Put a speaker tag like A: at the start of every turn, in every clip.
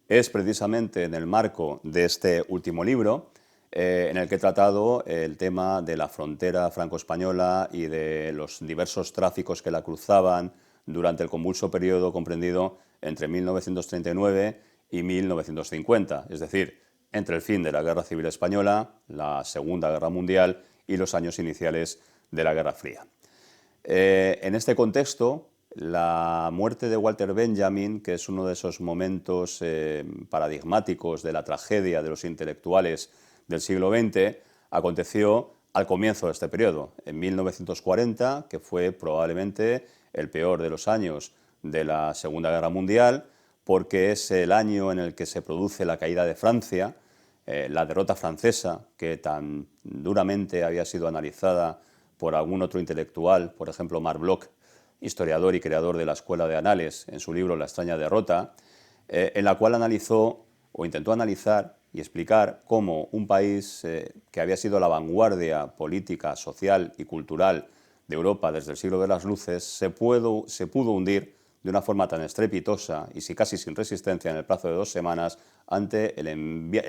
A: es precisamente en el marco de este último libro, en el que he tratado el tema de la frontera franco-española y de los diversos tráficos que la cruzaban durante el convulso periodo comprendido entre 1939 y 1950, es decir, entre el fin de la Guerra Civil Española, la Segunda Guerra Mundial y los años iniciales de la Guerra Fría. En este contexto, la muerte de Walter Benjamin, que es uno de esos momentos paradigmáticos de la tragedia de los intelectuales del siglo XX, aconteció al comienzo de este periodo, en 1940, que fue probablemente el peor de los años de la Segunda Guerra Mundial, porque es el año en el que se produce la caída de Francia, la derrota francesa, que tan duramente había sido analizada por algún otro intelectual, por ejemplo Marc Bloch, historiador y creador de la Escuela de Anales, en su libro La extraña derrota, en la cual analizó o intentó analizar y explicar cómo un país que había sido la vanguardia política, social y cultural de Europa desde el siglo de las luces se pudo hundir de una forma tan estrepitosa y casi sin resistencia en el plazo de 2 semanas ante el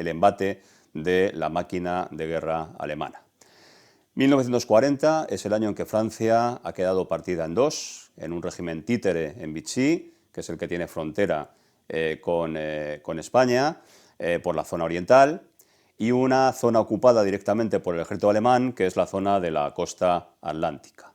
A: embate de la máquina de guerra alemana. 1940 es el año en que Francia ha quedado partida en dos, en un régimen títere en Vichy, que es el que tiene frontera con España, por la zona oriental, y una zona ocupada directamente por el ejército alemán, que es la zona de la costa atlántica.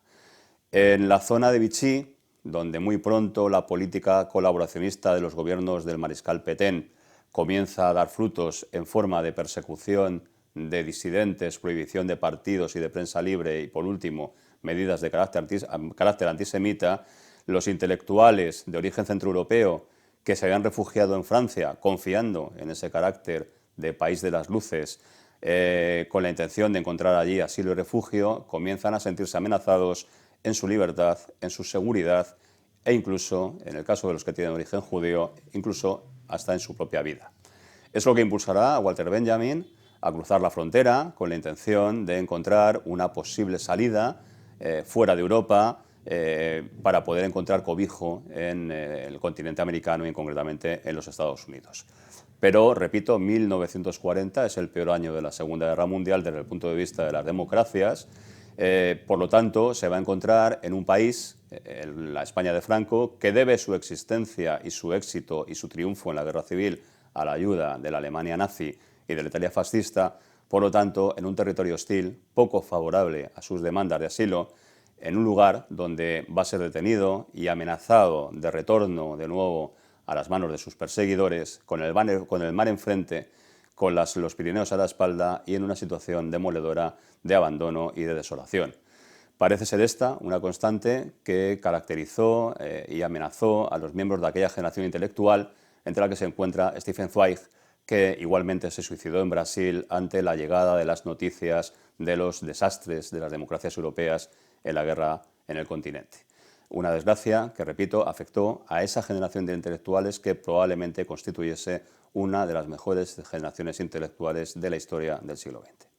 A: En la zona de Vichy, donde muy pronto la política colaboracionista de los gobiernos del mariscal Pétain comienza a dar frutos en forma de persecución de disidentes, prohibición de partidos y de prensa libre y, por último, medidas de carácter antisemita, los intelectuales de origen centroeuropeo que se habían refugiado en Francia, confiando en ese carácter de país de las luces, con la intención de encontrar allí asilo y refugio, comienzan a sentirse amenazados en su libertad, en su seguridad e incluso, en el caso de los que tienen origen judío, incluso hasta en su propia vida. Es lo que impulsará a Walter Benjamin a cruzar la frontera con la intención de encontrar una posible salida fuera de Europa para poder encontrar cobijo en el continente americano y concretamente en los Estados Unidos. Pero, repito, 1940 es el peor año de la Segunda Guerra Mundial desde el punto de vista de las democracias. Por lo tanto, se va a encontrar en un país, la España de Franco, que debe su existencia y su éxito y su triunfo en la guerra civil a la ayuda de la Alemania nazi y de la Italia fascista, por lo tanto, en un territorio hostil, poco favorable a sus demandas de asilo, en un lugar donde va a ser detenido y amenazado de retorno de nuevo a las manos de sus perseguidores, con el mar enfrente, con los Pirineos a la espalda y en una situación demoledora de abandono y de desolación. Parece ser esta una constante que caracterizó y amenazó a los miembros de aquella generación intelectual, entre la que se encuentra Stefan Zweig, que igualmente se suicidó en Brasil ante la llegada de las noticias de los desastres de las democracias europeas en la guerra en el continente. Una desgracia que, repito, afectó a esa generación de intelectuales que probablemente constituyese una de las mejores generaciones intelectuales de la historia del siglo XX.